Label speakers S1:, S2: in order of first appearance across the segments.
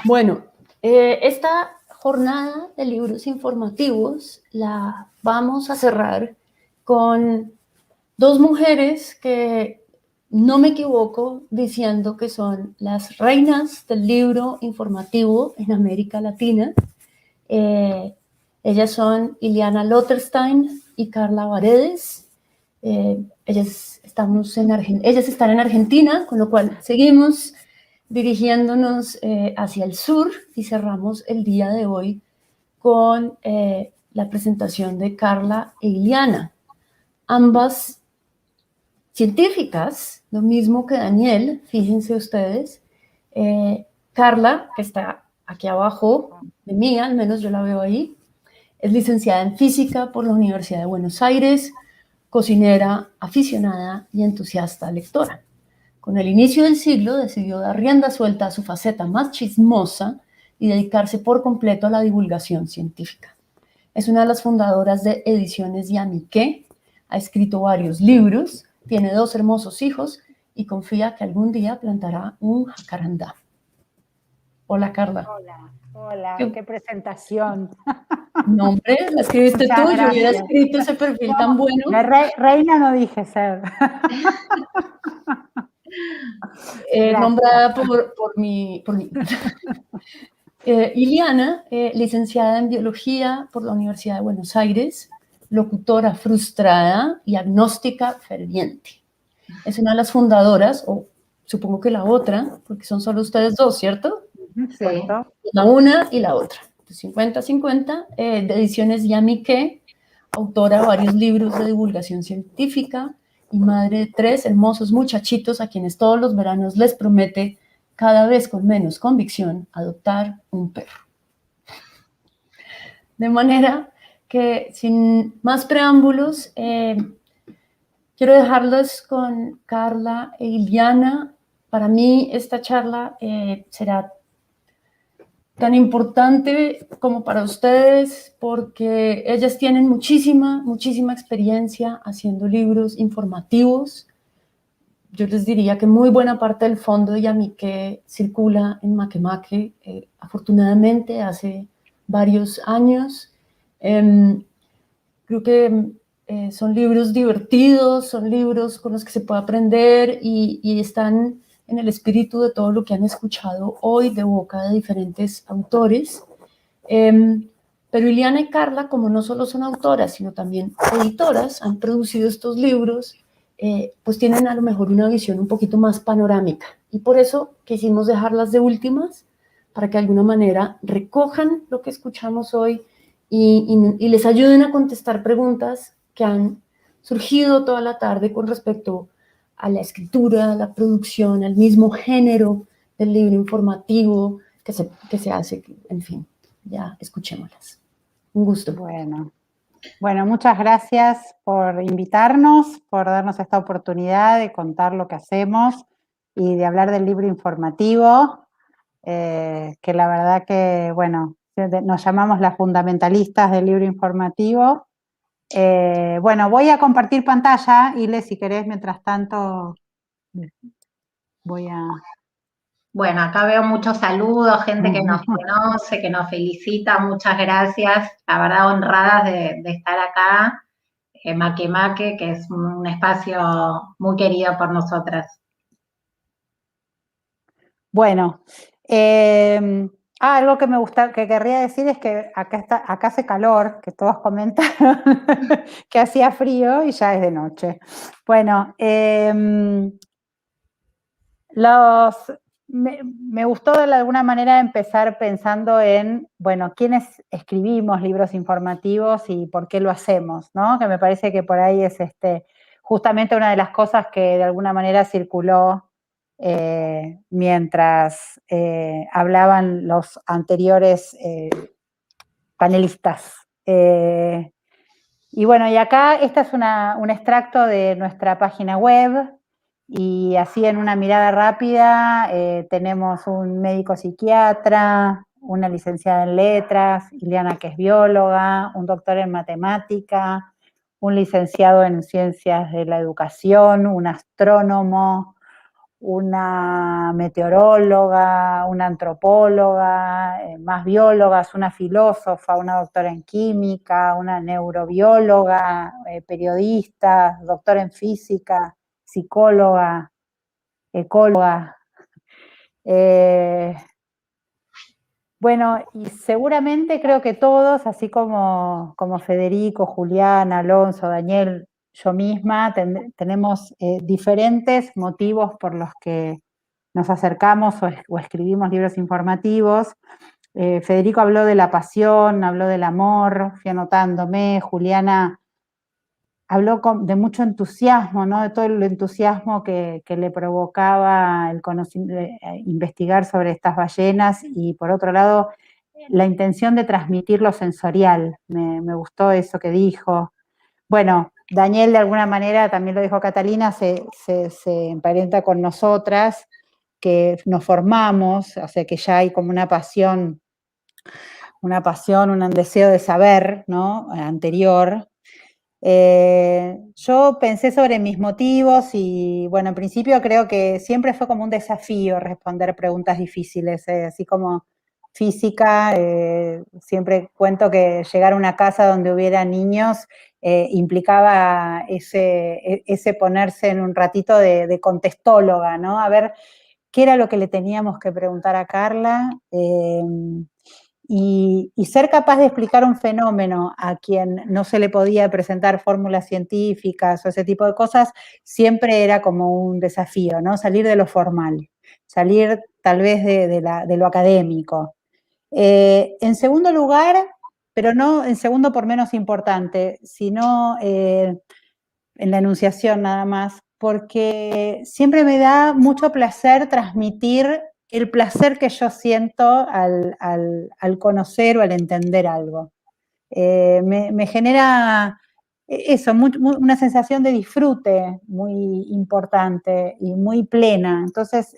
S1: Bueno, esta jornada de libros informativos la vamos a cerrar con dos mujeres que, no me equivoco diciendo que son las reinas del libro informativo en América Latina. Ellas son Iliana Lotterstein y Carla Paredes. Ellas están en Argentina, con lo cual seguimos dirigiéndonos hacia el sur y cerramos el día de hoy con la presentación de Carla e Iliana, ambas científicas, lo mismo que Daniel, fíjense ustedes. Carla, que está aquí abajo de mí, al menos yo la veo ahí, es licenciada en física por la Universidad de Buenos Aires, cocinera aficionada y entusiasta lectora. Con el inicio del siglo decidió dar rienda suelta a su faceta más chismosa y dedicarse por completo a la divulgación científica. Es una de las fundadoras de Ediciones Yamiqué, ha escrito varios libros, tiene 2 hermosos hijos y confía que algún día plantará un jacarandá. Hola, Carla.
S2: Hola, qué presentación.
S1: No, hombre, la escribiste tú, yo hubiera escrito ese perfil tan bueno.
S2: Reina no dije ser.
S1: Nombrada por mi Iliana, licenciada en Biología por la Universidad de Buenos Aires, locutora frustrada y agnóstica ferviente. Es una de las fundadoras, o supongo que la otra, porque son solo ustedes dos, ¿cierto?
S2: Sí.
S1: La una y la otra. 50-50, de Ediciones Yamiqué, autora de varios libros de divulgación científica y madre de 3 hermosos muchachitos a quienes todos los veranos les promete, cada vez con menos convicción, adoptar un perro. De manera que, sin más preámbulos, quiero dejarlos con Carla e Iliana. Para mí esta charla será tan importante como para ustedes porque ellas tienen muchísima experiencia haciendo libros informativos. Yo les diría que muy buena parte del fondo de Yamiqué circula en Makemake, afortunadamente hace varios años. Creo que son libros divertidos, son libros con los que se puede aprender y están en el espíritu de todo lo que han escuchado hoy de boca de diferentes autores. Pero Iliana y Carla, como no solo son autoras, sino también editoras, han producido estos libros, pues tienen a lo mejor una visión un poquito más panorámica. Y por eso quisimos dejarlas de últimas, para que de alguna manera recojan lo que escuchamos hoy y les ayuden a contestar preguntas que han surgido toda la tarde con respecto a la escritura, a la producción, al mismo género del libro informativo que se hace, en fin, ya escuchémoslas. Un gusto.
S2: Bueno, muchas gracias por invitarnos, por darnos esta oportunidad de contar lo que hacemos y de hablar del libro informativo, que la verdad que, bueno, nos llamamos las fundamentalistas del libro informativo. Bueno, voy a compartir pantalla, Ile, si querés, mientras tanto voy a...
S3: Bueno, acá veo muchos saludos, gente que nos conoce, que nos felicita, muchas gracias, la verdad honradas de estar acá, Makemake, que es un espacio muy querido por nosotras.
S2: Bueno, algo que que querría decir es que acá hace calor, que todos comentaron que hacía frío y ya es de noche. Bueno, me gustó de alguna manera empezar pensando en, bueno, quiénes escribimos libros informativos y por qué lo hacemos, ¿no? Que me parece que por ahí es justamente una de las cosas que de alguna manera circuló mientras hablaban los anteriores panelistas. Y bueno, y acá este es un extracto de nuestra página web. Y así en una mirada rápida tenemos un médico psiquiatra, una licenciada en letras, Ileana, que es bióloga, un doctor en matemática, un licenciado en ciencias de la educación, un astrónomo, una meteoróloga, una antropóloga, más biólogas, una filósofa, una doctora en química, una neurobióloga, periodista, doctora en física, psicóloga, ecóloga. Bueno, y seguramente creo que todos, así como Federico, Julián, Alonso, Daniel, yo misma, tenemos diferentes motivos por los que nos acercamos o escribimos libros informativos. Federico habló de la pasión, habló del amor, fui anotándome. Juliana habló de mucho entusiasmo, ¿no? De todo el entusiasmo que le provocaba el investigar sobre estas ballenas, y por otro lado, la intención de transmitir lo sensorial. Me gustó eso que dijo. Bueno, Daniel de alguna manera, también lo dijo Catalina, se emparenta con nosotras, que nos formamos, o sea que ya hay como una pasión, un deseo de saber, ¿no? Anterior. Yo pensé sobre mis motivos y, bueno, en principio creo que siempre fue como un desafío responder preguntas difíciles, así como física, siempre cuento que llegar a una casa donde hubiera niños implicaba ese ponerse en un ratito de contestóloga, ¿no? A ver qué era lo que le teníamos que preguntar a Carla, y ser capaz de explicar un fenómeno a quien no se le podía presentar fórmulas científicas o ese tipo de cosas, siempre era como un desafío, ¿no? Salir de lo formal, salir tal vez de lo académico. En segundo lugar, pero no en segundo por menos importante, sino en la enunciación nada más, porque siempre me da mucho placer transmitir el placer que yo siento al conocer o al entender algo. Me genera eso, una sensación de disfrute muy importante y muy plena. Entonces,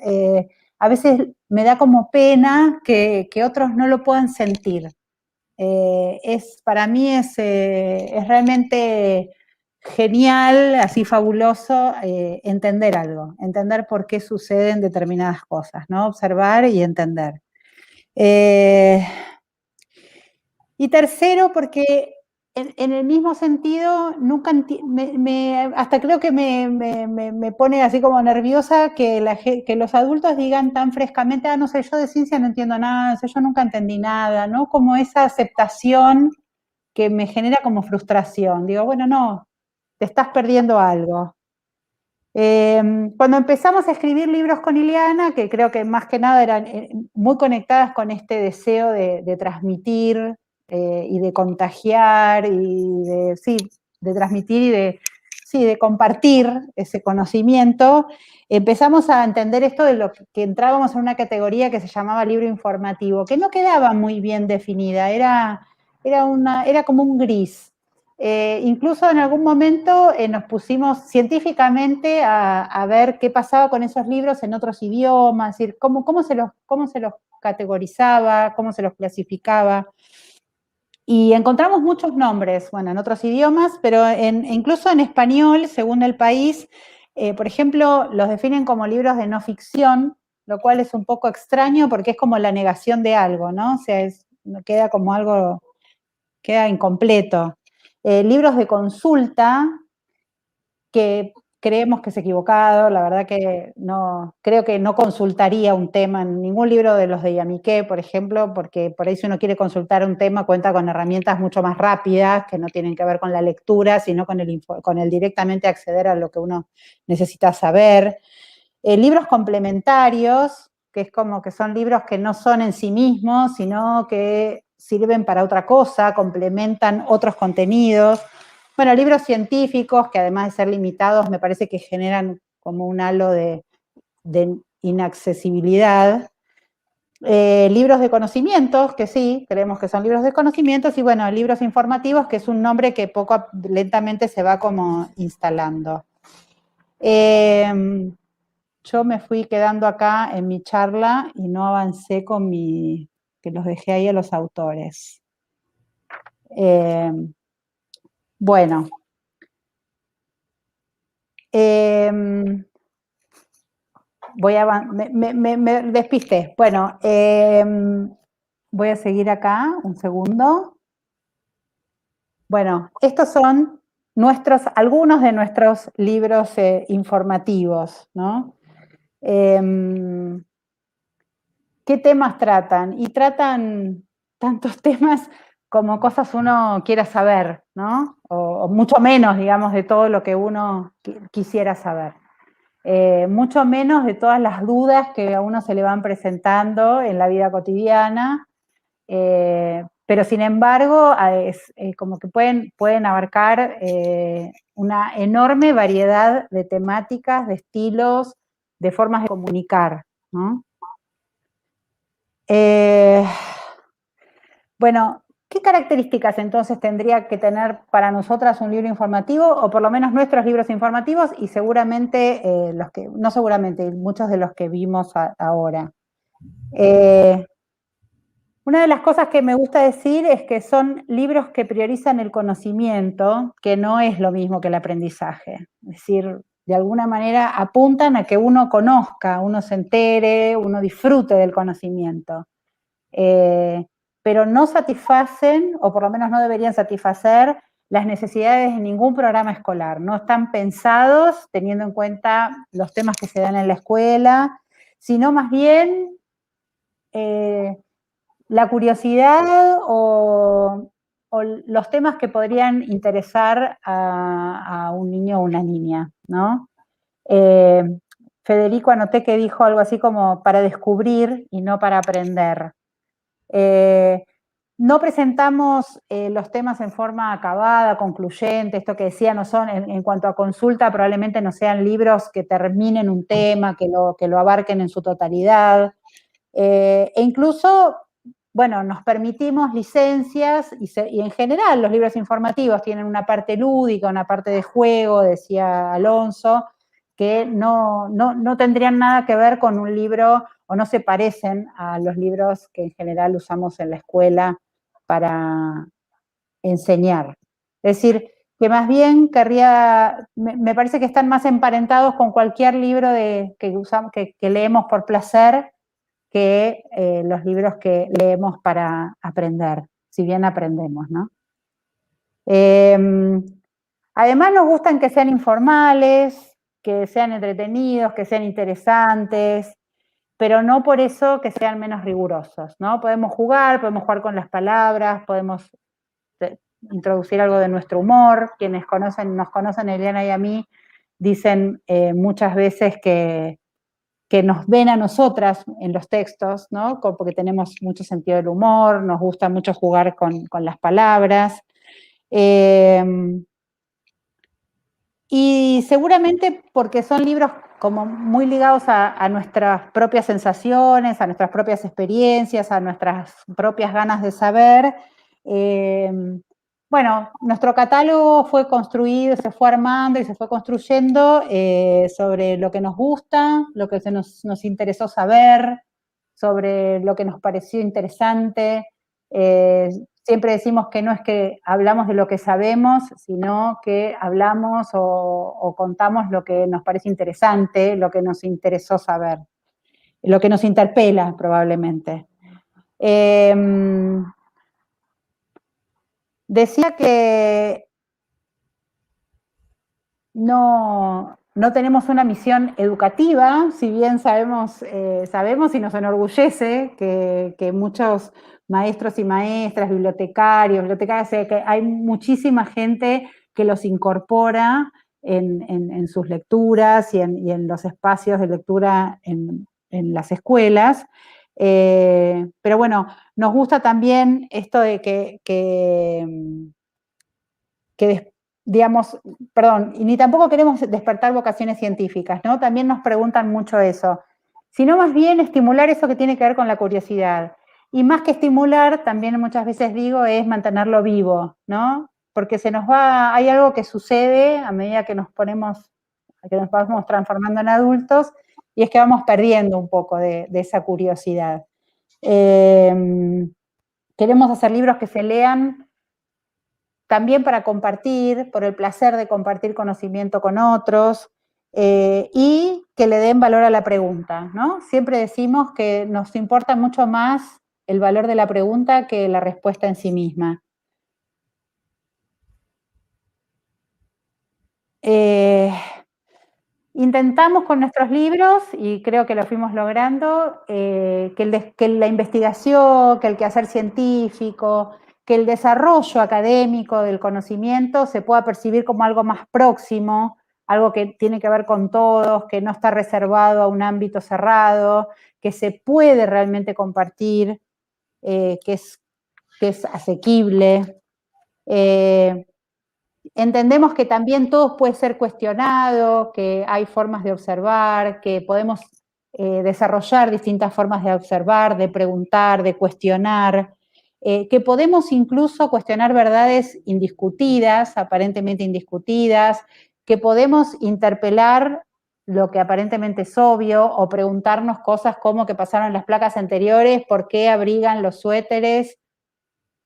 S2: a veces me da como pena que otros no lo puedan sentir. Para mí es realmente genial, así fabuloso, entender algo, entender por qué suceden determinadas cosas, ¿no? Observar y entender. Y tercero, porque en el mismo sentido, nunca hasta creo que me pone así como nerviosa que los adultos digan tan frescamente, no sé, yo de ciencia no entiendo nada, no sé, yo nunca entendí nada, ¿no? Como esa aceptación que me genera como frustración. Digo, bueno, no, te estás perdiendo algo. Cuando empezamos a escribir libros con Ileana, que creo que más que nada eran muy conectadas con este deseo de transmitir y de contagiar y de transmitir y de compartir ese conocimiento, empezamos a entender esto de lo que entrábamos en una categoría que se llamaba libro informativo, que no quedaba muy bien definida, era como un gris. Incluso en algún momento nos pusimos científicamente a ver qué pasaba con esos libros en otros idiomas, es decir, cómo se los categorizaba, cómo se los clasificaba. Y encontramos muchos nombres, bueno, en otros idiomas, pero incluso en español, según el país, por ejemplo, los definen como libros de no ficción, lo cual es un poco extraño porque es como la negación de algo, ¿no? O sea, queda como algo, queda incompleto. Libros de consulta, que creemos que es equivocado, la verdad que no, creo que no consultaría un tema en ningún libro de los de Yamiqué, por ejemplo, porque por ahí si uno quiere consultar un tema cuenta con herramientas mucho más rápidas, que no tienen que ver con la lectura, sino con el directamente acceder a lo que uno necesita saber. Libros complementarios, que es como que son libros que no son en sí mismos, sino que sirven para otra cosa, complementan otros contenidos. Bueno, libros científicos, que además de ser limitados, me parece que generan como un halo de inaccesibilidad. Libros de conocimientos, que sí, creemos que son libros de conocimientos, y bueno, libros informativos, que es un nombre que lentamente se va como instalando. Yo me fui quedando acá en mi charla y no avancé con mi que los dejé ahí a los autores. Bueno. Me despisté. Bueno, voy a seguir acá, un segundo. Bueno, estos son algunos de nuestros libros informativos, ¿no? ¿Qué temas tratan? Y tratan tantos temas como cosas uno quiera saber, ¿no? O mucho menos, digamos, de todo lo que uno quisiera saber. Mucho menos de todas las dudas que a uno se le van presentando en la vida cotidiana, pero sin embargo es como que pueden abarcar una enorme variedad de temáticas, de estilos, de formas de comunicar, ¿no? Bueno, ¿qué características entonces tendría que tener para nosotras un libro informativo, o por lo menos nuestros libros informativos, y seguramente no seguramente, muchos de los que vimos ahora? Una de las cosas que me gusta decir es que son libros que priorizan el conocimiento, que no es lo mismo que el aprendizaje. Es decir, de alguna manera apuntan a que uno conozca, uno se entere, uno disfrute del conocimiento. Pero no satisfacen, o por lo menos no deberían satisfacer, las necesidades de ningún programa escolar. No están pensados teniendo en cuenta los temas que se dan en la escuela, sino más bien la curiosidad o los temas que podrían interesar a un niño o una niña, ¿no? Federico, anoté que dijo algo así como para descubrir y no para aprender. No presentamos los temas en forma acabada, concluyente, esto que decía, no son, en cuanto a consulta, probablemente no sean libros que terminen un tema, que lo abarquen en su totalidad. E incluso, bueno, nos permitimos licencias y en general los libros informativos tienen una parte lúdica, una parte de juego, decía Alonso, que no tendrían nada que ver con un libro o no se parecen a los libros que en general usamos en la escuela para enseñar. Es decir, que más bien me parece que están más emparentados con cualquier libro que leemos por placer que los libros que leemos para aprender, si bien aprendemos, ¿no? Además nos gustan que sean informales, que sean entretenidos, que sean interesantes, pero no por eso que sean menos rigurosos, ¿no? Podemos jugar con las palabras, podemos introducir algo de nuestro humor. Quienes nos conocen, Eliana y a mí, dicen muchas veces que nos ven a nosotras en los textos, ¿no? Porque tenemos mucho sentido del humor, nos gusta mucho jugar con las palabras. Y seguramente porque son libros como muy ligados a nuestras propias sensaciones, a nuestras propias experiencias, a nuestras propias ganas de saber. Bueno, nuestro catálogo fue construido, se fue armando y se fue construyendo sobre lo que nos gusta, lo que nos interesó saber, sobre lo que nos pareció interesante. Siempre decimos que no es que hablamos de lo que sabemos, sino que hablamos o contamos lo que nos parece interesante, lo que nos interesó saber, lo que nos interpela probablemente. Decía que no tenemos una misión educativa, si bien sabemos y nos enorgullece que muchos maestros y maestras, bibliotecarias, que hay muchísima gente que los incorpora en sus lecturas y en los espacios de lectura en las escuelas. Pero bueno, nos gusta también esto de que digamos, perdón, y ni tampoco queremos despertar vocaciones científicas, ¿no? También nos preguntan mucho eso, sino más bien estimular eso que tiene que ver con la curiosidad. Y más que estimular, también muchas veces digo, es mantenerlo vivo, ¿no? Porque hay algo que sucede a medida que nos vamos transformando en adultos, y es que vamos perdiendo un poco de esa curiosidad. Queremos hacer libros que se lean también para compartir, por el placer de compartir conocimiento con otros, y que le den valor a la pregunta, ¿no? Siempre decimos que nos importa mucho más el valor de la pregunta que la respuesta en sí misma. Intentamos con nuestros libros, y creo que lo fuimos logrando, que la investigación, que el quehacer científico, que el desarrollo académico del conocimiento se pueda percibir como algo más próximo, algo que tiene que ver con todos, que no está reservado a un ámbito cerrado, que se puede realmente compartir, que es asequible. Entendemos que también todo puede ser cuestionado, que hay formas de observar, que podemos desarrollar distintas formas de observar, de preguntar, de cuestionar, que podemos incluso cuestionar verdades indiscutidas, aparentemente indiscutidas, que podemos interpelar lo que aparentemente es obvio o preguntarnos cosas como que pasaron en las placas anteriores, por qué abrigan los suéteres,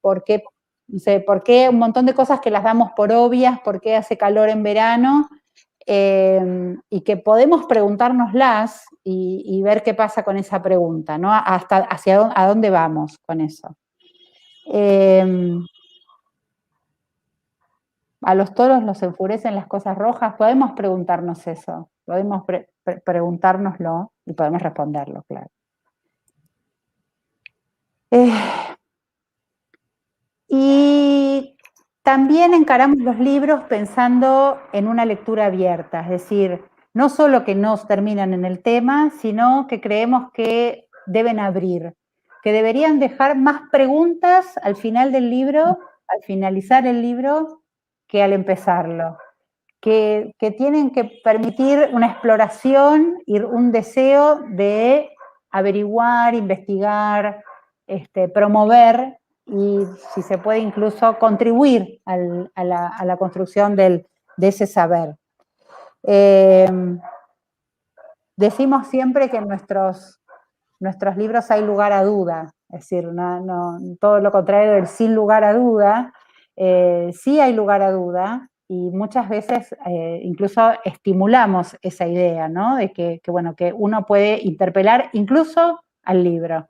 S2: por qué, no sé, por qué un montón de cosas que las damos por obvias, por qué hace calor en verano, y que podemos preguntárnoslas y ver qué pasa con esa pregunta, ¿no? Hasta a dónde vamos con eso. A los toros los enfurecen las cosas rojas, podemos preguntarnos eso, podemos preguntárnoslo y podemos responderlo, claro. Y también encaramos los libros pensando en una lectura abierta, es decir, no solo que no terminan en el tema, sino que creemos que deben abrir, que deberían dejar más preguntas al final del libro, al finalizar el libro, que al empezarlo, que tienen que permitir una exploración y un deseo de averiguar, investigar, promover y, si se puede, incluso contribuir a la construcción de ese saber. Decimos siempre que en nuestros libros hay lugar a duda, es decir, no, todo lo contrario del sin lugar a duda, sí hay lugar a duda, y muchas veces incluso estimulamos esa idea, ¿no? De que uno puede interpelar incluso al libro.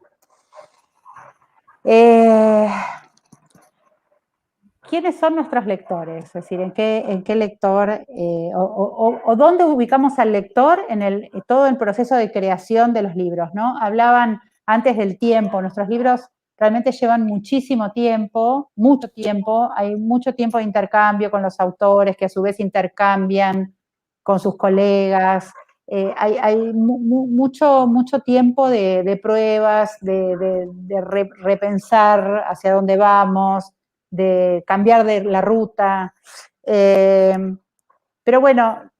S2: ¿Quiénes son nuestros lectores? Es decir, ¿en qué lector o dónde ubicamos al lector en todo el proceso de creación de los libros, ¿no? Hablaban antes del tiempo, nuestros libros realmente llevan muchísimo tiempo, mucho tiempo, hay mucho tiempo de intercambio con los autores que a su vez intercambian con sus colegas, hay mucho tiempo de pruebas, de repensar hacia dónde vamos, de cambiar de la ruta. Pero bueno,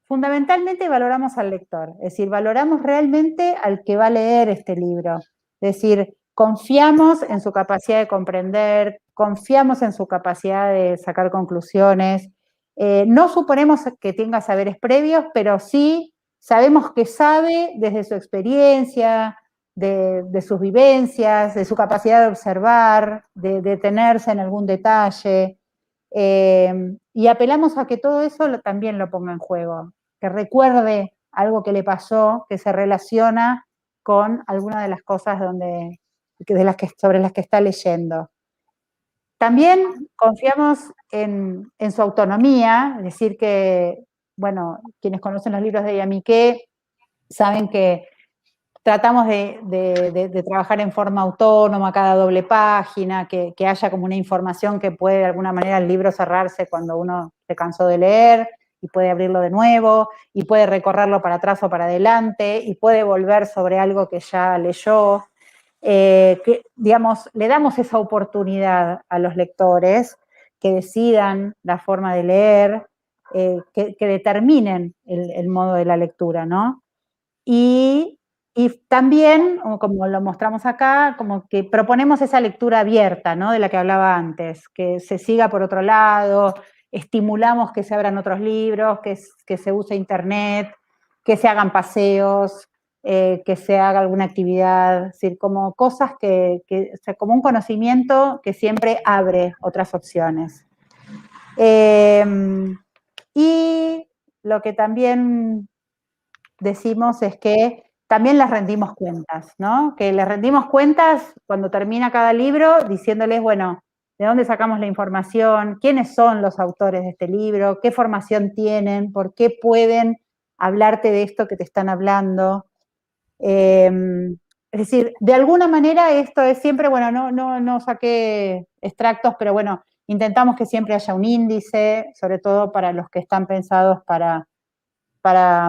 S2: fundamentalmente valoramos al lector, es decir, valoramos realmente al que va a leer este libro. Es decir, confiamos en su capacidad de comprender, confiamos en su capacidad de sacar conclusiones. No suponemos que tenga saberes previos, pero sí sabemos que sabe desde su experiencia, de sus vivencias, de su capacidad de observar, de detenerse en algún detalle, y apelamos a que todo eso también lo ponga en juego, que recuerde algo que le pasó, que se relaciona con alguna de las cosas sobre las que está leyendo. También confiamos en su autonomía, es decir que, bueno, quienes conocen los libros de Yamiqué saben que tratamos de trabajar en forma autónoma cada doble página, que haya como una información que puede de alguna manera el libro cerrarse cuando uno se cansó de leer y puede abrirlo de nuevo y puede recorrerlo para atrás o para adelante y puede volver sobre algo que ya leyó. Que, digamos, le damos esa oportunidad a los lectores que decidan la forma de leer, que determinen el modo de la lectura, ¿no? Y también, como lo mostramos acá, como que proponemos esa lectura abierta, ¿no? De la que hablaba antes, que se siga por otro lado, estimulamos que se abran otros libros, que se use internet, que se hagan paseos, que se haga alguna actividad, es decir, como cosas o sea, como un conocimiento que siempre abre otras opciones. Y lo que también decimos es que también les rendimos cuentas, ¿no? Que les rendimos cuentas cuando termina cada libro diciéndoles, bueno, ¿de dónde sacamos la información? ¿Quiénes son los autores de este libro? ¿Qué formación tienen? ¿Por qué pueden hablarte de esto que te están hablando? Es decir, de alguna manera esto es siempre, bueno, no saqué extractos, pero bueno, intentamos que siempre haya un índice, sobre todo para los que están pensados para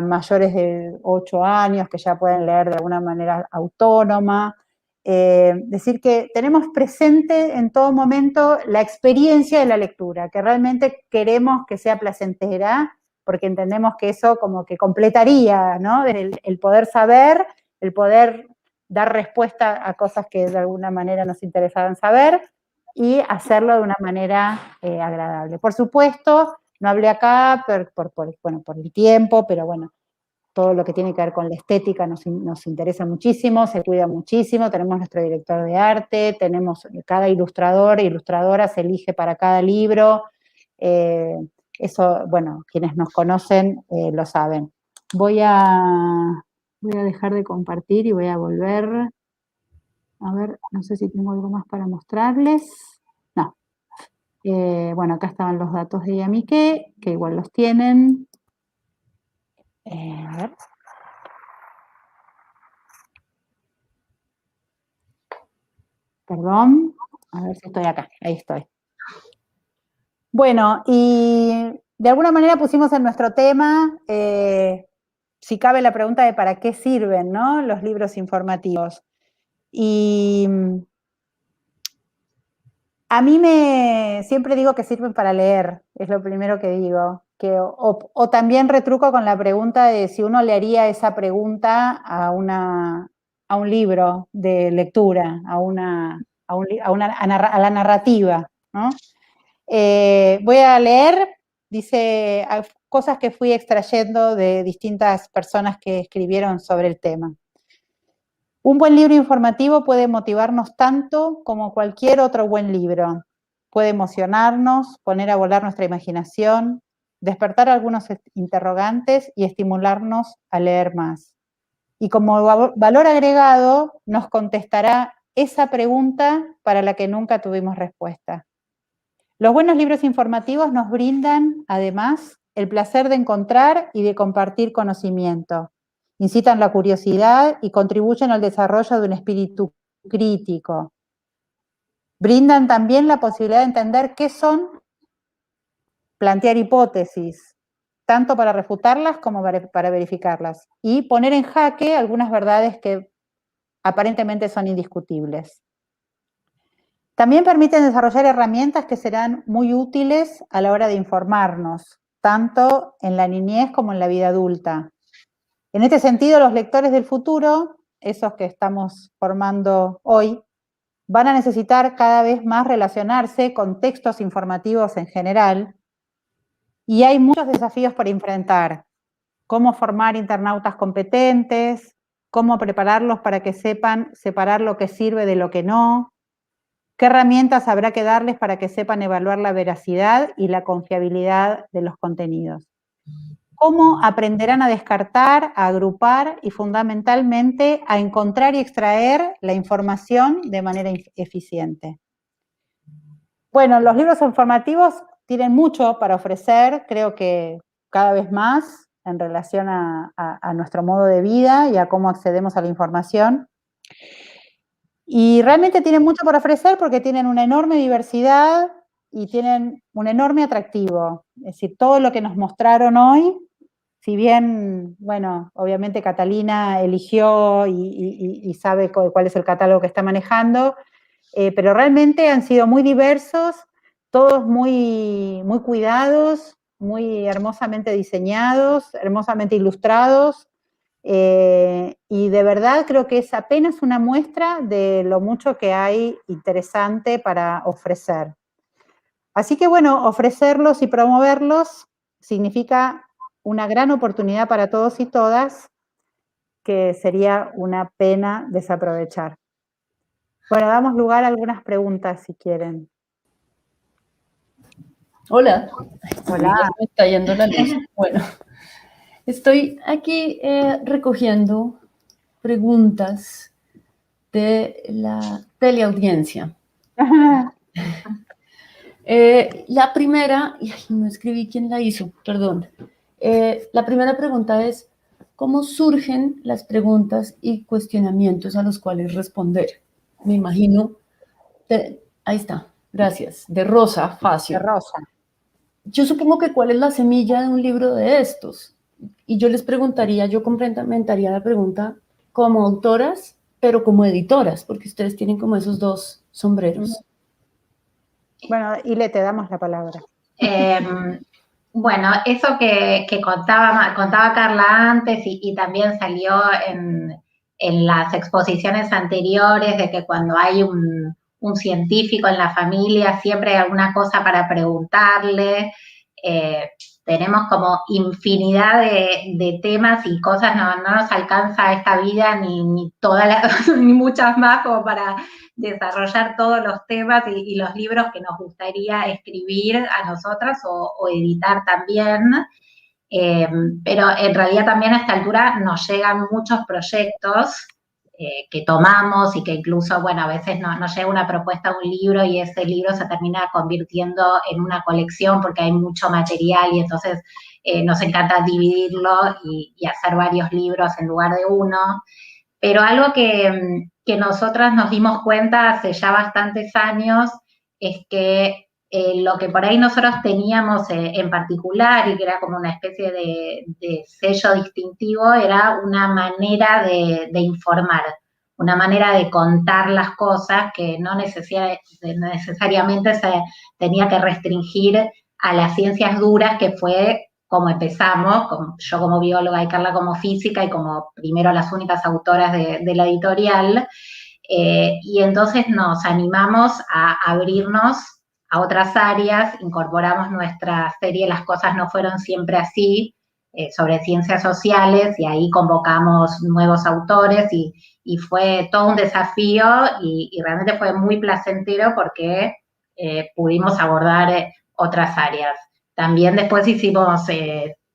S2: mayores de 8 años, que ya pueden leer de alguna manera autónoma. Decir que tenemos presente en todo momento la experiencia de la lectura, que realmente queremos que sea placentera, porque entendemos que eso como que completaría, ¿no? El poder saber, el poder dar respuesta a cosas que de alguna manera nos interesaban saber y hacerlo de una manera agradable. Por supuesto, no hablé acá por el tiempo, pero bueno, todo lo que tiene que ver con la estética nos interesa muchísimo, se cuida muchísimo, tenemos nuestro director de arte, tenemos cada ilustrador e ilustradora se elige para cada libro, eso, bueno, quienes nos conocen lo saben. Voy a dejar de compartir y voy a volver, a ver, no sé si tengo algo más para mostrarles. No. Bueno, acá estaban los datos de Yamique, que igual los tienen. A ver. Perdón, a ver si estoy acá, ahí estoy. Bueno, y de alguna manera pusimos en nuestro tema, si cabe la pregunta de para qué sirven, ¿no?, los libros informativos. Y a mí siempre digo que sirven para leer, es lo primero que digo. O también retruco con la pregunta de si uno le haría esa pregunta a un libro de lectura, a la narrativa, ¿no? Voy a leer, dice, cosas que fui extrayendo de distintas personas que escribieron sobre el tema. Un buen libro informativo puede motivarnos tanto como cualquier otro buen libro. Puede emocionarnos, poner a volar nuestra imaginación, despertar algunos interrogantes y estimularnos a leer más. Y como valor agregado, nos contestará esa pregunta para la que nunca tuvimos respuesta. Los buenos libros informativos nos brindan, además, el placer de encontrar y de compartir conocimiento. Incitan la curiosidad y contribuyen al desarrollo de un espíritu crítico. Brindan también la posibilidad de entender qué son, plantear hipótesis, tanto para refutarlas como para verificarlas, y poner en jaque algunas verdades que aparentemente son indiscutibles. También permiten desarrollar herramientas que serán muy útiles a la hora de informarnos, tanto en la niñez como en la vida adulta. En este sentido, los lectores del futuro, esos que estamos formando hoy, van a necesitar cada vez más relacionarse con textos informativos en general, y hay muchos desafíos por enfrentar. Cómo formar internautas competentes, cómo prepararlos para que sepan separar lo que sirve de lo que no, qué herramientas habrá que darles para que sepan evaluar la veracidad y la confiabilidad de los contenidos. Cómo aprenderán a descartar, a agrupar y fundamentalmente a encontrar y extraer la información de manera eficiente. Bueno, los libros informativos tienen mucho para ofrecer, creo que cada vez más en relación a nuestro modo de vida y a cómo accedemos a la información. Y realmente tienen mucho por ofrecer porque tienen una enorme diversidad y tienen un enorme atractivo. Es decir, todo lo que nos mostraron hoy, si bien, bueno, obviamente Catalina eligió y sabe cuál es el catálogo que está manejando, pero realmente han sido muy diversos, todos muy, muy cuidados, muy hermosamente diseñados, hermosamente ilustrados, y de verdad creo que es apenas una muestra de lo mucho que hay interesante para ofrecer. Así que bueno, ofrecerlos y promoverlos significa una gran oportunidad para todos y todas, que sería una pena desaprovechar. Bueno, damos lugar a algunas preguntas si quieren.
S1: Hola.
S2: Hola.
S1: Me está yendo la luz. Bueno, estoy aquí recogiendo preguntas de la teleaudiencia. La primera, y no escribí quién la hizo, perdón. La primera pregunta es, ¿cómo surgen las preguntas y cuestionamientos a los cuales responder? Me imagino, ahí está, gracias, de Rosa Facio.
S2: De Rosa.
S1: Yo supongo que cuál es la semilla de un libro de estos. Y yo les preguntaría, yo complementaría la pregunta como autoras, pero como editoras, porque ustedes tienen como esos dos sombreros.
S2: Bueno, Ile, te damos la palabra.
S3: Bueno, eso que contaba Carla antes y también salió en las exposiciones anteriores, de que cuando hay un científico en la familia siempre hay alguna cosa para preguntarle. Tenemos como infinidad de temas y cosas, no nos alcanza esta vida ni ni muchas más como para desarrollar todos los temas y los libros que nos gustaría escribir a nosotras o editar también. Pero en realidad también a esta altura nos llegan muchos proyectos que tomamos y que incluso, bueno, a veces nos llega una propuesta de un libro y ese libro se termina convirtiendo en una colección porque hay mucho material y entonces nos encanta dividirlo y hacer varios libros en lugar de uno. Pero algo que nosotras nos dimos cuenta hace ya bastantes años es que lo que por ahí nosotros teníamos en particular y que era como una especie de sello distintivo era una manera de informar, una manera de contar las cosas que no necesariamente se tenía que restringir a las ciencias duras, que fue como empezamos, yo como bióloga y Carla como física y como primero las únicas autoras de la editorial, y entonces nos animamos a abrirnos a otras áreas, incorporamos nuestra serie Las cosas no fueron siempre así, sobre ciencias sociales, y ahí convocamos nuevos autores y fue todo un desafío y realmente fue muy placentero porque pudimos abordar otras áreas. También después hicimos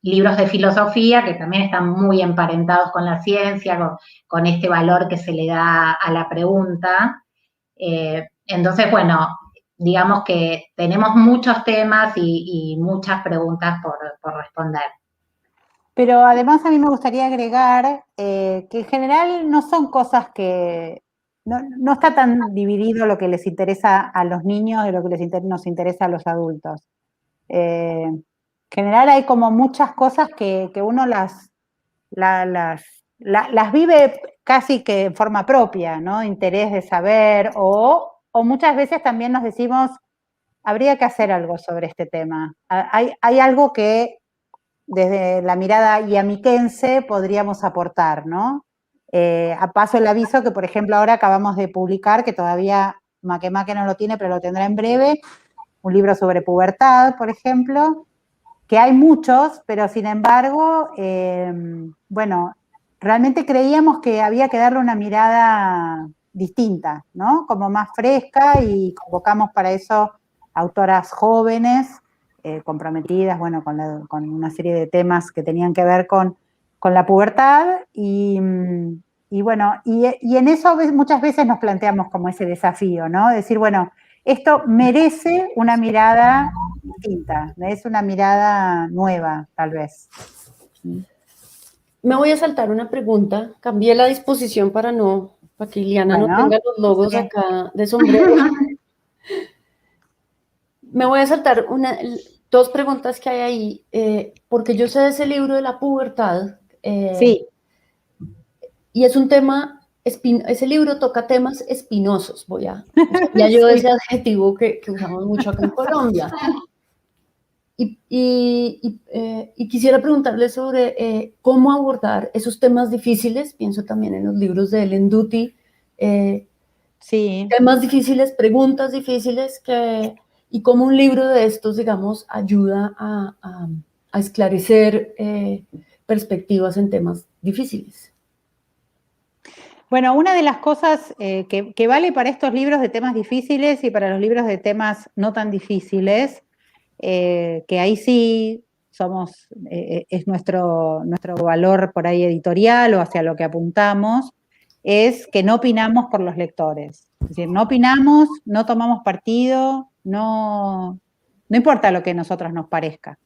S3: libros de filosofía que también están muy emparentados con la ciencia, con este valor que se le da a la pregunta. Entonces, bueno, digamos que tenemos muchos temas y muchas preguntas por responder.
S2: Pero además a mí me gustaría agregar que en general no son cosas que... No está tan dividido lo que les interesa a los niños de lo que nos interesa a los adultos. En general hay como muchas cosas que uno las vive casi que en forma propia, ¿no? Interés de saber o muchas veces también nos decimos, habría que hacer algo sobre este tema. Hay algo que desde la mirada yamiquense podríamos aportar, ¿no? A paso el aviso que, por ejemplo, ahora acabamos de publicar, que todavía Makemake no lo tiene, pero lo tendrá en breve, un libro sobre pubertad, por ejemplo, que hay muchos, pero sin embargo, bueno, realmente creíamos que había que darle una mirada distinta, ¿no? Como más fresca, y convocamos para eso autoras jóvenes, comprometidas, bueno, con una serie de temas que tenían que ver con la pubertad, y bueno, y en eso muchas veces nos planteamos como ese desafío, ¿no? Decir, bueno, esto merece una mirada distinta, merece una mirada nueva, tal vez.
S1: Me voy a saltar una pregunta. Cambié la disposición para que Iliana no tenga los logos acá de sombrero. Me voy a saltar dos preguntas que hay ahí, porque yo sé de ese libro de la pubertad.
S2: Sí.
S1: Y es un tema, ese libro toca temas espinosos, ya yo ese adjetivo que usamos mucho acá en Colombia. Y quisiera preguntarle sobre cómo abordar esos temas difíciles. Pienso también en los libros de Ellen Dutty.
S2: Sí.
S1: Temas difíciles, preguntas difíciles, y cómo un libro de estos, digamos, ayuda a esclarecer perspectivas en temas difíciles.
S2: Bueno, una de las cosas que vale para estos libros de temas difíciles y para los libros de temas no tan difíciles, que ahí sí es nuestro valor por ahí editorial o hacia lo que apuntamos, es que no opinamos por los lectores. Es decir, no opinamos, no tomamos partido, no importa lo que a nosotros nos parezca.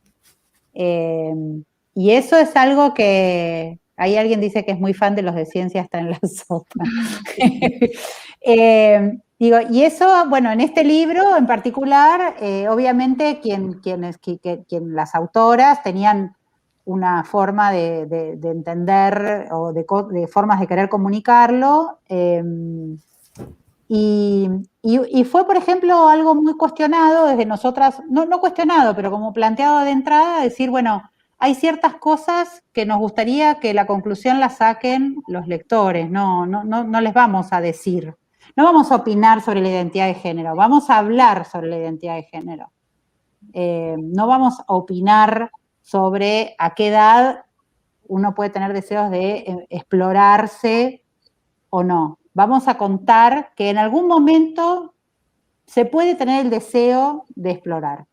S2: Y eso es algo que, ahí alguien dice que es muy fan de los de ciencia, está en la sopa. Digo, y eso, bueno, en este libro en particular, obviamente las autoras tenían una forma de entender o de formas de querer comunicarlo, y fue, por ejemplo, algo muy cuestionado desde nosotras, no cuestionado, pero como planteado de entrada, decir, bueno, hay ciertas cosas que nos gustaría que la conclusión la saquen los lectores, no les vamos a decir, no vamos a opinar sobre la identidad de género, vamos a hablar sobre la identidad de género. No vamos a opinar sobre a qué edad uno puede tener deseos de explorarse o no. Vamos a contar que en algún momento se puede tener el deseo de explorar,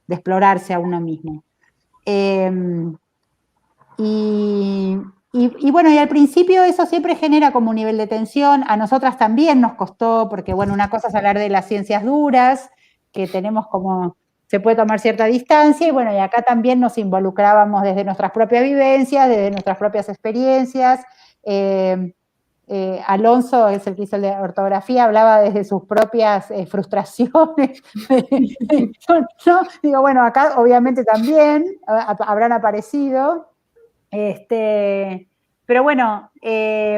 S2: de explorarse a uno mismo. Y bueno, y al principio eso siempre genera como un nivel de tensión. A nosotras también nos costó, porque bueno, una cosa es hablar de las ciencias duras, que tenemos como, se puede tomar cierta distancia, y bueno, y acá también nos involucrábamos desde nuestras propias vivencias, desde nuestras propias experiencias. Alonso, es el que hizo el de ortografía, hablaba desde sus propias frustraciones. ¿No? Digo, bueno, acá obviamente también habrán aparecido. Pero bueno, hay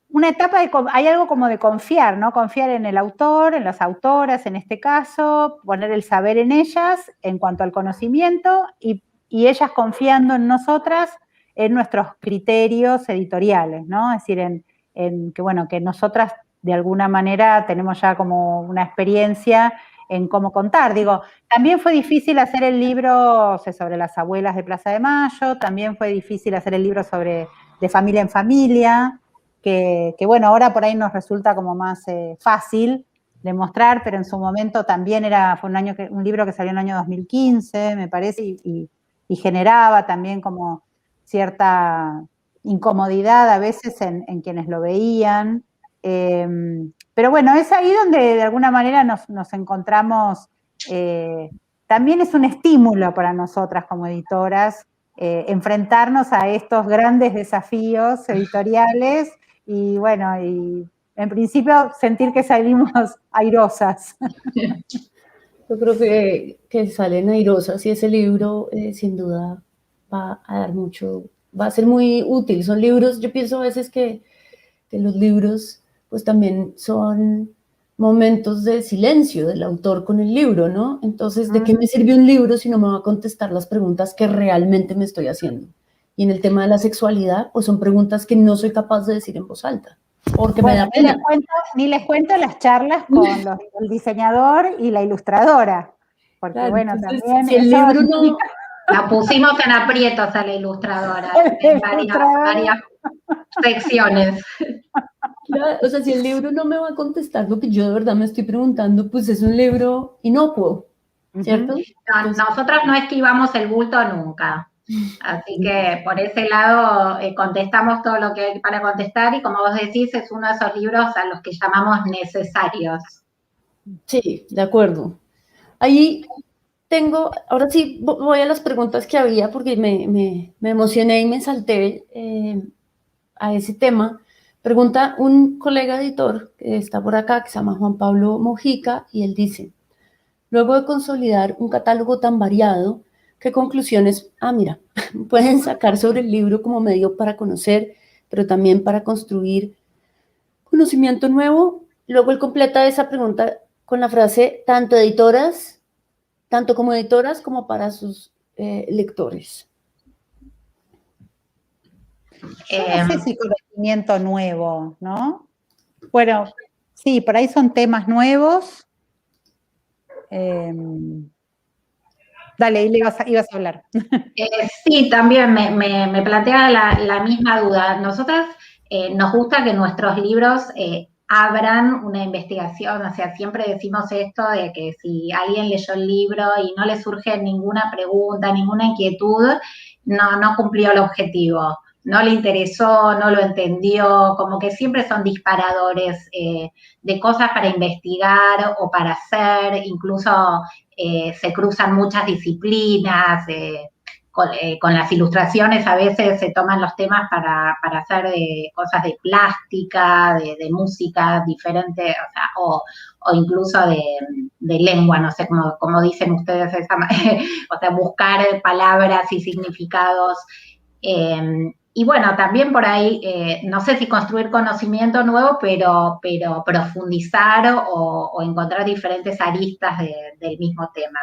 S2: una etapa hay algo como de confiar, ¿no? Confiar en el autor, en las autoras, en este caso, poner el saber en ellas en cuanto al conocimiento y ellas confiando en nosotras, en nuestros criterios editoriales, ¿no? Es decir, en que, bueno, que nosotras de alguna manera tenemos ya como una experiencia en cómo contar. Digo, también fue difícil hacer el libro sobre las abuelas de Plaza de Mayo, también fue difícil hacer el libro sobre de familia en familia, que bueno, ahora por ahí nos resulta como más fácil de mostrar, pero en su momento también fue un libro que salió en el año 2015, me parece, y generaba también como cierta incomodidad a veces en quienes lo veían. Pero bueno, es ahí donde de alguna manera nos encontramos, también es un estímulo para nosotras como editoras, enfrentarnos a estos grandes desafíos editoriales y bueno, y en principio sentir que salimos airosas.
S1: Yo creo que salen airosas y ese libro sin duda va a dar mucho, va a ser muy útil. Son libros, yo pienso a veces que los libros pues también son momentos de silencio del autor con el libro, ¿no? Entonces, ¿de qué me sirve un libro si no me va a contestar las preguntas que realmente me estoy haciendo? Y en el tema de la sexualidad, pues son preguntas que no soy capaz de decir en voz alta. Porque
S2: bueno,
S1: me da pena.
S2: Ni les cuento las charlas con el diseñador y la ilustradora. Porque
S1: claro,
S2: bueno,
S1: entonces,
S2: también
S1: si el libro no...
S3: La pusimos en aprietos a la ilustradora en varias secciones.
S1: Claro, o sea, si el libro no me va a contestar lo que yo de verdad me estoy preguntando, pues es un libro inocuo, ¿cierto?
S3: No, nosotros no esquivamos el bulto nunca. Así que por ese lado contestamos todo lo que hay para contestar y como vos decís, es uno de esos libros a los que llamamos necesarios.
S1: Sí, de acuerdo. Ahí ahora sí voy a las preguntas que había porque me emocioné y me salté a ese tema. Pregunta un colega editor que está por acá, que se llama Juan Pablo Mojica, y él dice, luego de consolidar un catálogo tan variado, ¿qué conclusiones, mira, pueden sacar sobre el libro como medio para conocer, pero también para construir conocimiento nuevo? Luego él completa esa pregunta con la frase, tanto como editoras como para sus lectores.
S2: Yo no sé si conocimiento nuevo, ¿no? Bueno, sí, por ahí son temas nuevos. Dale, ibas a hablar.
S3: Sí, también me plantea la misma duda. Nosotras nos gusta que nuestros libros abran una investigación, o sea, siempre decimos esto de que si alguien leyó el libro y no le surge ninguna pregunta, ninguna inquietud, no cumplió el objetivo, no le interesó, no lo entendió, como que siempre son disparadores de cosas para investigar o para hacer, incluso se cruzan muchas disciplinas. Con las ilustraciones a veces se toman los temas para hacer cosas de plástica, de música diferente, o sea, o incluso de lengua, no sé cómo dicen ustedes, o sea, buscar palabras y significados. Y bueno, también por ahí, no sé si construir conocimiento nuevo, pero profundizar o encontrar diferentes aristas del mismo tema.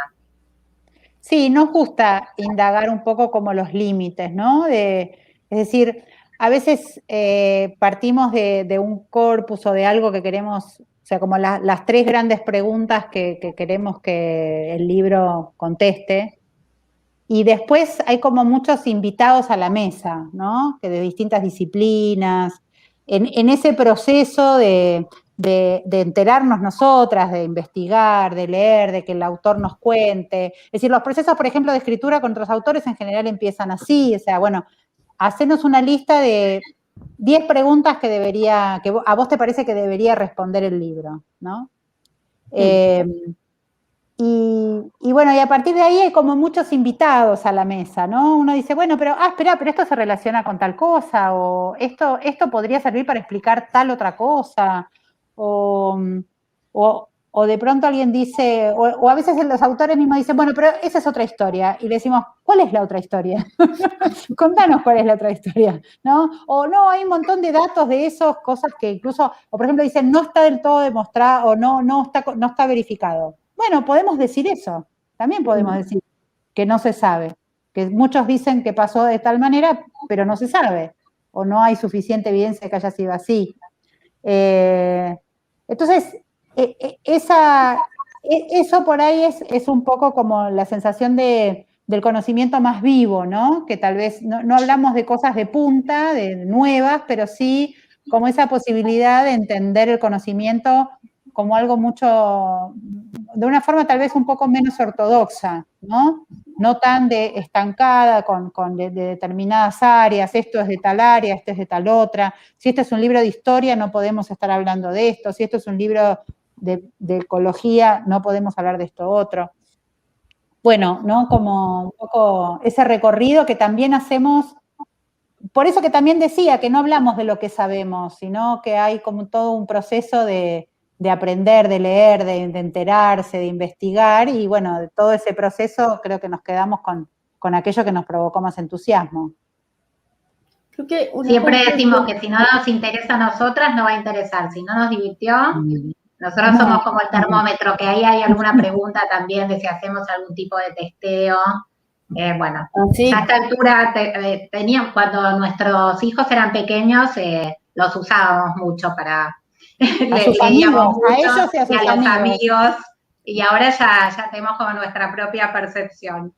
S2: Sí, nos gusta indagar un poco como los límites, ¿no? Es decir, a veces partimos de un corpus o de algo que queremos, o sea, como las tres grandes preguntas que queremos que el libro conteste, y después hay como muchos invitados a la mesa, ¿no? Que de distintas disciplinas, en ese proceso de enterarnos nosotras, de investigar, de leer, de que el autor nos cuente. Es decir, los procesos, por ejemplo, de escritura con otros autores en general empiezan así, o sea, bueno, hacernos una lista de 10 preguntas que a vos te parece que debería responder el libro, ¿no? Y bueno, y a partir de ahí hay como muchos invitados a la mesa, ¿no? Uno dice, bueno, pero esto se relaciona con tal cosa, o esto podría servir para explicar tal otra cosa, o de pronto alguien dice, o a veces los autores mismos dicen, bueno, pero esa es otra historia, y le decimos, ¿cuál es la otra historia? Contanos cuál es la otra historia, ¿no? O no, hay un montón de datos de esas cosas que incluso, o por ejemplo dicen, no está del todo demostrado, o no está verificado. Bueno, podemos decir eso, también podemos decir que no se sabe, que muchos dicen que pasó de tal manera, pero no se sabe, o no hay suficiente evidencia que haya sido así. Entonces, eso por ahí es un poco como la sensación del conocimiento más vivo, ¿no? Que tal vez no hablamos de cosas de punta, de nuevas, pero sí como esa posibilidad de entender el conocimiento como algo de una forma tal vez un poco menos ortodoxa, ¿no? No tan estancada con determinadas áreas, esto es de tal área, esto es de tal otra. Si este es un libro de historia, no podemos estar hablando de esto. Si esto es un libro de ecología, no podemos hablar de esto otro. Bueno, ¿no? Como un poco ese recorrido que también hacemos. Por eso que también decía que no hablamos de lo que sabemos, sino que hay como todo un proceso de aprender, de leer, de enterarse, de investigar, y bueno, de todo ese proceso creo que nos quedamos con aquello que nos provocó más entusiasmo.
S1: Creo que
S3: siempre decimos que si no nos interesa a nosotras, no va a interesar. Si no nos divirtió, nosotros somos como el termómetro, que ahí hay alguna pregunta también de si hacemos algún tipo de testeo. Bueno, a esta altura cuando nuestros hijos eran pequeños, los usábamos mucho para
S2: leíamos mucho, a ellos y a sus
S3: amigos, y ahora ya tenemos como nuestra propia percepción.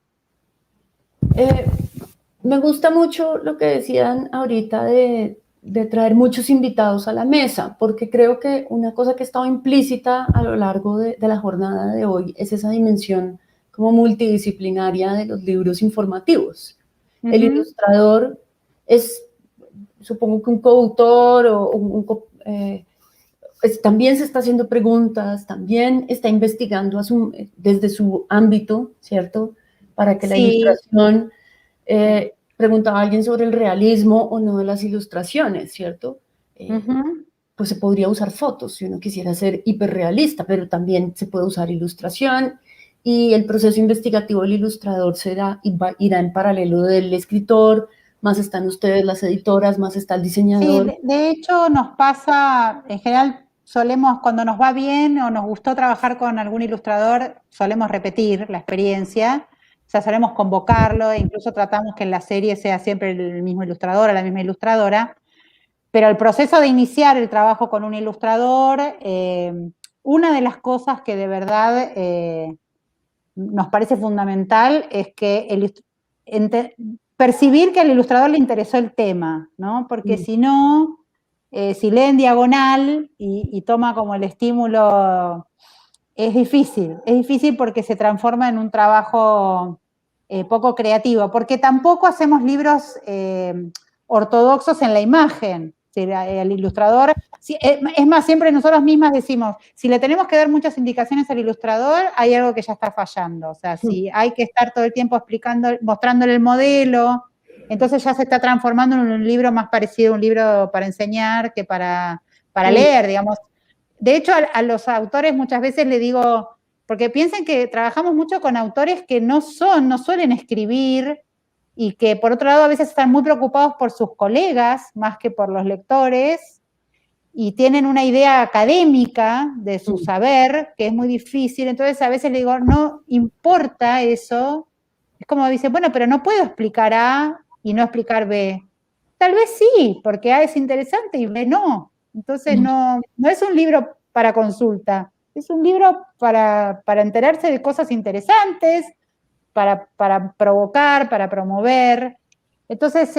S1: Me gusta mucho lo que decían ahorita de traer muchos invitados a la mesa, porque creo que una cosa que ha estado implícita a lo largo de la jornada de hoy es esa dimensión como multidisciplinaria de los libros informativos. El ilustrador es, supongo que un coautor o también se está haciendo preguntas, también está investigando desde su ámbito, ¿cierto? Para que la ilustración... preguntaba alguien sobre el realismo o no de las ilustraciones, ¿cierto? Pues se podría usar fotos si uno quisiera ser hiperrealista, pero también se puede usar ilustración, y el proceso investigativo del ilustrador irá en paralelo del escritor, más están ustedes las editoras, más está el diseñador.
S2: Sí, de hecho nos pasa, en general solemos, cuando nos va bien o nos gustó trabajar con algún ilustrador, solemos repetir la experiencia, o sea, solemos convocarlo, e incluso tratamos que en la serie sea siempre el mismo ilustrador o la misma ilustradora, pero el proceso de iniciar el trabajo con un ilustrador, una de las cosas que de verdad nos parece fundamental es que percibir que al ilustrador le interesó el tema, ¿no? Porque si no, si lee en diagonal y toma como el estímulo, es difícil porque se transforma en un trabajo poco creativo, porque tampoco hacemos libros ortodoxos en la imagen. El ilustrador, es más, siempre nosotros mismas decimos, si le tenemos que dar muchas indicaciones al ilustrador, hay algo que ya está fallando. O sea, si hay que estar todo el tiempo mostrándole el modelo, entonces ya se está transformando en un libro más parecido a un libro para enseñar que para leer, digamos. De hecho, a los autores muchas veces le digo, porque piensen que trabajamos mucho con autores que no suelen escribir, y que por otro lado a veces están muy preocupados por sus colegas más que por los lectores, y tienen una idea académica de su saber que es muy difícil. Entonces a veces le digo, no importa eso, es como dice, bueno, pero no puedo explicar A y no explicar B. Tal vez sí, porque A es interesante y B no. Entonces no es un libro para consulta, es un libro para enterarse de cosas interesantes, para provocar, para promover, entonces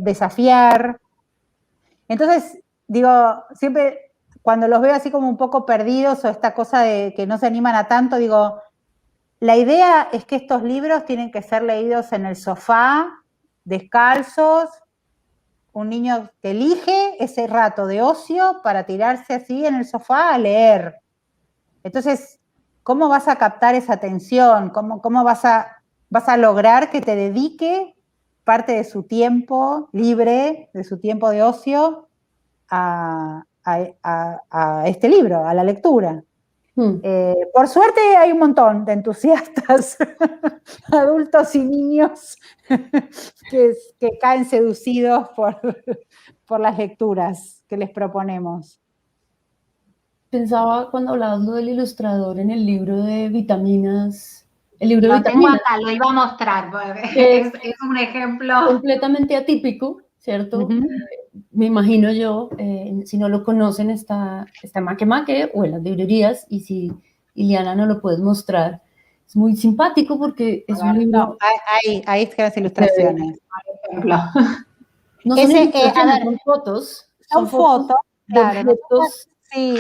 S2: desafiar. Entonces, digo, siempre cuando los veo así como un poco perdidos o esta cosa de que no se animan a tanto, digo, la idea es que estos libros tienen que ser leídos en el sofá, descalzos, un niño que elige ese rato de ocio para tirarse así en el sofá a leer. Entonces, ¿cómo vas a captar esa atención? ¿Cómo vas a lograr que te dedique parte de su tiempo libre, de su tiempo de ocio, a este libro, a la lectura? Por suerte hay un montón de entusiastas, adultos y niños, que caen seducidos por las lecturas que les proponemos.
S1: Pensaba cuando hablabas lo del ilustrador en el libro de vitaminas. El libro de
S3: Lo tengo
S1: vitaminas.
S3: acá, lo iba a mostrar. Es un ejemplo.
S1: Completamente atípico, ¿cierto? Me imagino yo, si no lo conocen, está Makemake o en las librerías, y si Iliana no lo puedes mostrar, es muy simpático porque es un libro.
S2: No, ahí están las ilustraciones.
S1: No son ilustraciones, son fotos.
S2: Son fotos, claro.
S1: Objetos.
S2: Sí.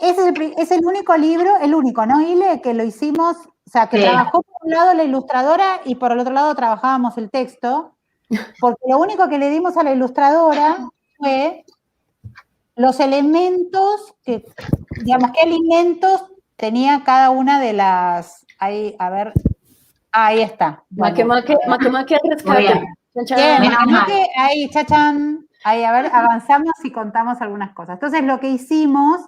S2: Es el único libro, el único, ¿no, Ile? Que lo hicimos, o sea, que trabajó por un lado la ilustradora y por el otro lado trabajábamos el texto, porque lo único que le dimos a la ilustradora fue los elementos digamos, qué alimentos tenía cada una de las, ahí, a ver, ahí está.
S1: Makemake al rescate.
S2: Makemake, ahí, chachán, ahí, a ver, avanzamos y contamos algunas cosas. Entonces, lo que hicimos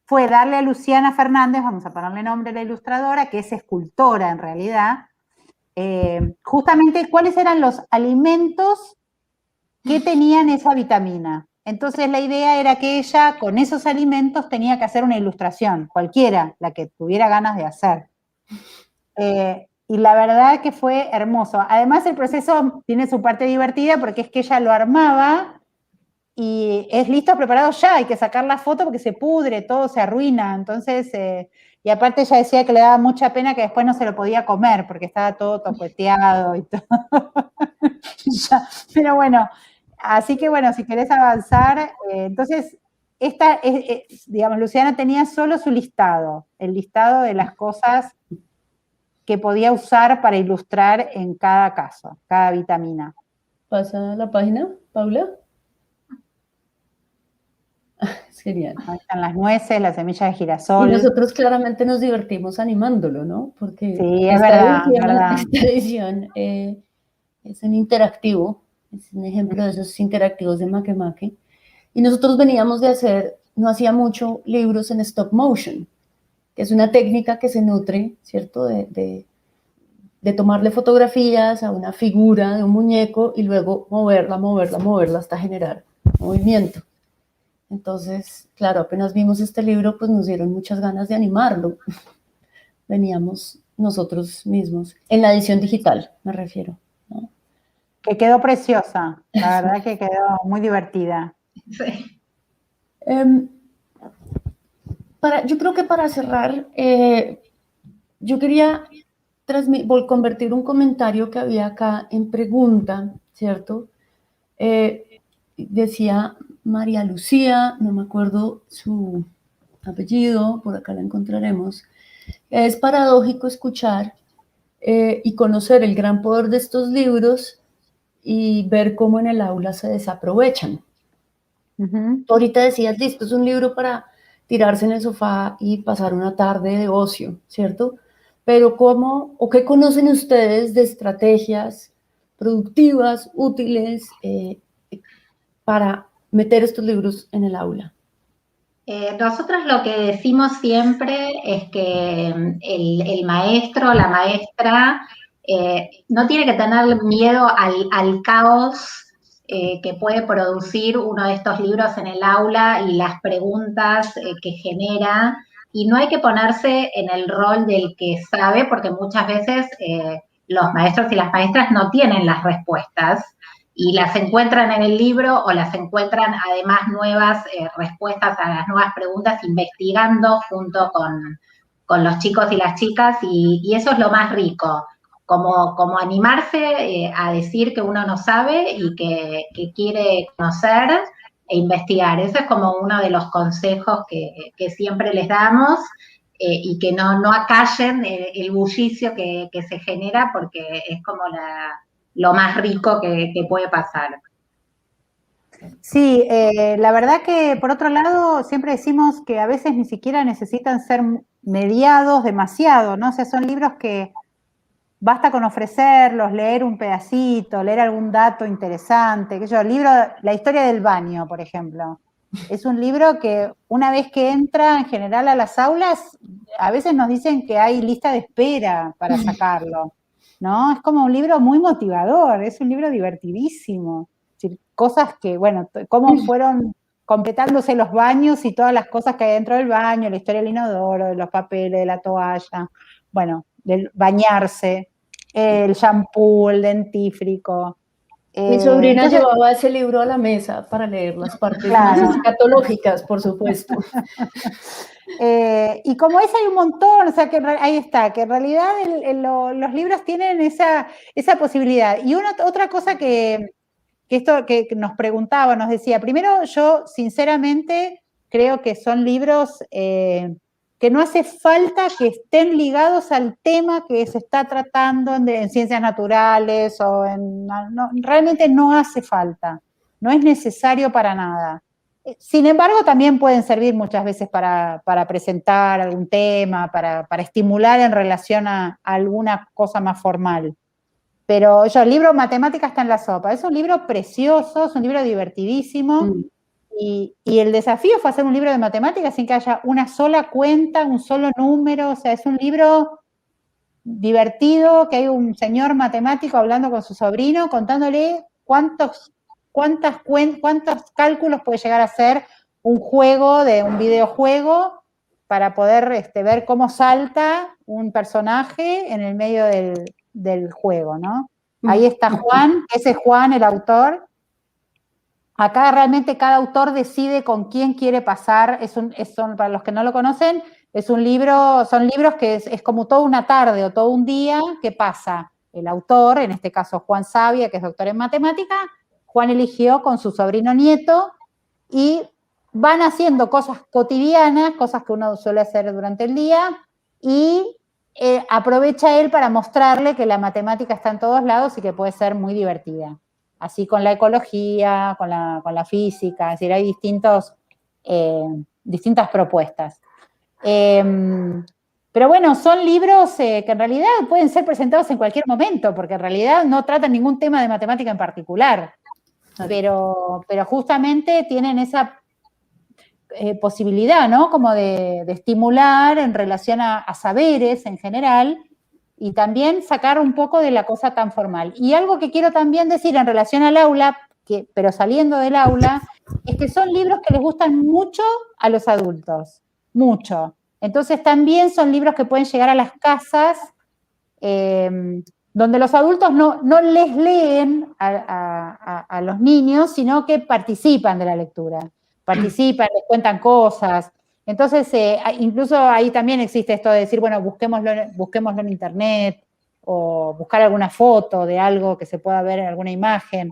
S2: fue darle a Luciana Fernández, vamos a ponerle nombre a la ilustradora, que es escultora en realidad, justamente cuáles eran los alimentos que tenían esa vitamina. Entonces la idea era que ella con esos alimentos tenía que hacer una ilustración, cualquiera, la que tuviera ganas de hacer. Y la verdad que fue hermoso. Además el proceso tiene su parte divertida porque es que ella lo armaba y es listo, preparado ya, hay que sacar la foto porque se pudre, todo se arruina. Entonces, y aparte ella decía que le daba mucha pena que después no se lo podía comer porque estaba todo topeteado y todo. Pero bueno, así que bueno, si querés avanzar, entonces, digamos, Luciana tenía solo su listado, el listado de las cosas que podía usar para ilustrar en cada caso, cada vitamina.
S1: ¿Pasa la página, Paula? Es genial.
S2: Ahí están las nueces, las semillas de girasol.
S1: Y nosotros claramente nos divertimos animándolo, ¿no? Porque
S2: sí, es verdad.
S1: Esta edición es un interactivo, es un ejemplo de esos interactivos de Makemake. Y nosotros veníamos de hacer, no hacía mucho, libros en stop motion, que es una técnica que se nutre, ¿cierto? De tomarle fotografías a una figura de un muñeco y luego moverla hasta generar movimiento. Entonces, claro, apenas vimos este libro, pues nos dieron muchas ganas de animarlo. Veníamos nosotros mismos, en la edición digital, me refiero, ¿no?
S2: Que quedó preciosa, la verdad que quedó muy divertida.
S3: Sí.
S1: Yo creo que para cerrar, yo quería convertir un comentario que había acá en pregunta, ¿cierto? Decía María Lucía, no me acuerdo su apellido, por acá la encontraremos. Es paradójico escuchar y conocer el gran poder de estos libros y ver cómo en el aula se desaprovechan.
S2: Ujú.
S1: Tú ahorita decías, listo, es un libro para tirarse en el sofá y pasar una tarde de ocio, ¿cierto? Pero ¿cómo o qué conocen ustedes de estrategias productivas, útiles, para meter estos libros en el aula?
S3: Nosotros lo que decimos siempre es que el maestro o la maestra no tiene que tener miedo al caos que puede producir uno de estos libros en el aula y las preguntas que genera. Y no hay que ponerse en el rol del que sabe, porque muchas veces los maestros y las maestras no tienen las respuestas y las encuentran en el libro o las encuentran además nuevas respuestas a las nuevas preguntas investigando junto con los chicos y las chicas y eso es lo más rico, como animarse a decir que uno no sabe y que quiere conocer e investigar. Eso es como uno de los consejos que siempre les damos y que no acallen el bullicio que se genera porque es como lo más rico que puede pasar.
S2: Sí, la verdad que por otro lado siempre decimos que a veces ni siquiera necesitan ser mediados demasiado, ¿no? O sea, son libros que basta con ofrecerlos, leer un pedacito, leer algún dato interesante, que yo, libro, La historia del baño, por ejemplo. Es un libro que una vez que entra en general a las aulas, a veces nos dicen que hay lista de espera para sacarlo, ¿no? Es como un libro muy motivador, es un libro divertidísimo. Es decir, cosas que, bueno, cómo fueron completándose los baños y todas las cosas que hay dentro del baño, la historia del inodoro, de los papeles, de la toalla, bueno, del bañarse, el shampoo, el dentífrico.
S1: Mi sobrina
S2: Entonces,
S1: llevaba ese libro a la mesa para leer las partes más
S2: claro.
S1: escatológicas, por supuesto.
S2: Y como ese hay un montón, o sea que ahí está, que en realidad los libros tienen esa posibilidad. Y otra cosa que esto que nos preguntaba, nos decía, primero yo sinceramente creo que son libros que no hace falta que estén ligados al tema que se está tratando en ciencias naturales o realmente no hace falta, no es necesario para nada. Sin embargo, también pueden servir muchas veces para presentar algún tema, para estimular en relación a alguna cosa más formal. Pero el libro Matemática está en la sopa. Es un libro precioso, es un libro divertidísimo. Y el desafío fue hacer un libro de matemáticas sin que haya una sola cuenta, un solo número. O sea, es un libro divertido, que hay un señor matemático hablando con su sobrino, contándole cuántos cálculos puede llegar a ser un juego de un videojuego para poder ver cómo salta un personaje en el medio del juego, ¿no? Ahí está Juan, ese es Juan, el autor. Acá realmente cada autor decide con quién quiere pasar, para los que no lo conocen, son libros que es como toda una tarde o todo un día que pasa el autor, en este caso Juan Sabia, que es doctor en matemática. Juan eligió con su sobrino nieto y van haciendo cosas cotidianas, cosas que uno suele hacer durante el día, y aprovecha él para mostrarle que la matemática está en todos lados y que puede ser muy divertida. Así con la ecología, con la física, es decir, hay distintas propuestas. Pero bueno, son libros que en realidad pueden ser presentados en cualquier momento, porque en realidad no tratan ningún tema de matemática en particular, pero justamente tienen esa posibilidad, ¿no? Como de estimular en relación a saberes en general y también sacar un poco de la cosa tan formal. Y algo que quiero también decir en relación al aula, pero saliendo del aula, es que son libros que les gustan mucho a los adultos, mucho. Entonces también son libros que pueden llegar a las casas donde los adultos no les leen a los niños, sino que participan de la lectura, participan, les cuentan cosas. Entonces, incluso ahí también existe esto de decir, bueno, busquémoslo en internet, o buscar alguna foto de algo que se pueda ver en alguna imagen.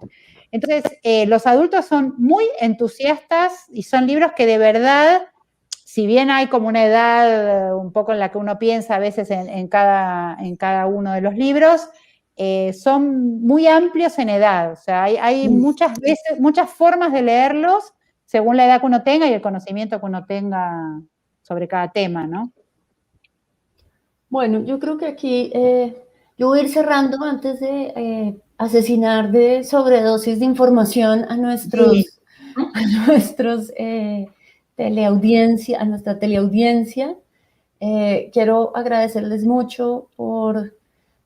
S2: Entonces, los adultos son muy entusiastas y son libros que de verdad, si bien hay como una edad un poco en la que uno piensa a veces en cada uno de los libros, son muy amplios en edad. O sea, hay muchas formas de leerlos según la edad que uno tenga y el conocimiento que uno tenga sobre cada tema, ¿no?
S1: Bueno, yo creo que aquí yo voy a ir cerrando antes de asesinar de sobredosis de información a nuestros, teleaudiencia, a nuestra teleaudiencia. Quiero agradecerles mucho por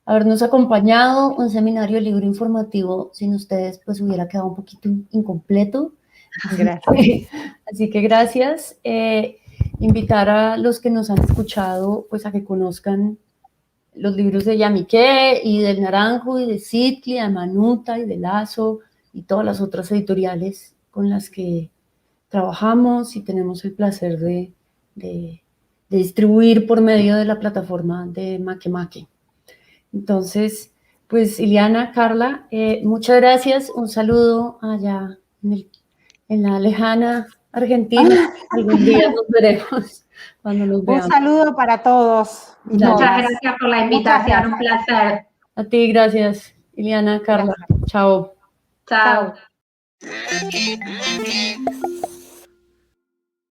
S1: habernos acompañado. Un seminario de libro informativo sin ustedes pues hubiera quedado un poquito incompleto.
S2: Gracias.
S1: Así que gracias. Invitar a los que nos han escuchado pues a que conozcan los libros de Yamiqué y del Naranjo y de Citli, de Manuta y de Lazo y todas las otras editoriales con las que trabajamos y tenemos el placer de distribuir por medio de la plataforma de Makemake. Entonces, pues Ileana, Carla, muchas gracias. Un saludo allá en la lejana Argentina. Algún día nos veremos cuando nos veamos.
S2: Un saludo para todos.
S3: Muchas gracias por la invitación, un placer.
S1: A ti, gracias, Ileana, Carla. Chao.
S3: Chao.